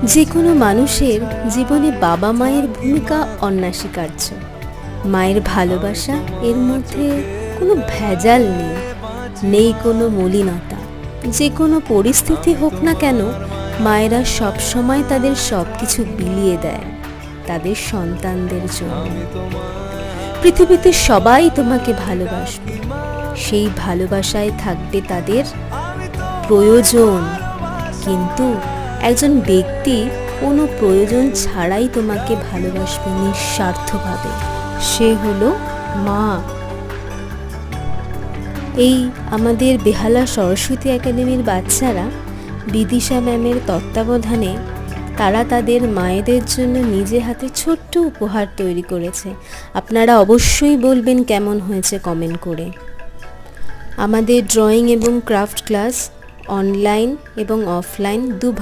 যে কোনো মানুষের জীবনে বাবা মায়ের ভূমিকা অনস্বীকার্য। মায়ের ভালোবাসা, এর মধ্যে কোনো ভেজাল নেই, নেই কোনো মলিনতা। যে কোনো পরিস্থিতি হোক না কেন, মায়েরা সবসময় তাদের সব কিছু বিলিয়ে দেয় তাদের সন্তানদের জন্য। পৃথিবীতে সবাই তোমাকে ভালোবাসবে, সেই ভালোবাসায় থাকবে তাদের প্রয়োজন। কিন্তু একজন ব্যক্তি কোনো প্রয়োজন ছাড়াই তোমাকে ভালোবাসবে নিঃস্বার্থভাবে, সে হলো মা। এই আমাদের বেহালা সরস্বতী একাডেমির বাচ্চারা বিদিশা ম্যামের তত্ত্বাবধানে তারা তাদের মায়েদের জন্য নিজে হাতে ছোট্ট উপহার তৈরি করেছে। আপনারা অবশ্যই বলবেন কেমন হয়েছে কমেন্ট করে। আমাদের ড্রয়িং এবং ক্রাফট ক্লাস অনলাইন এবং অফলাইন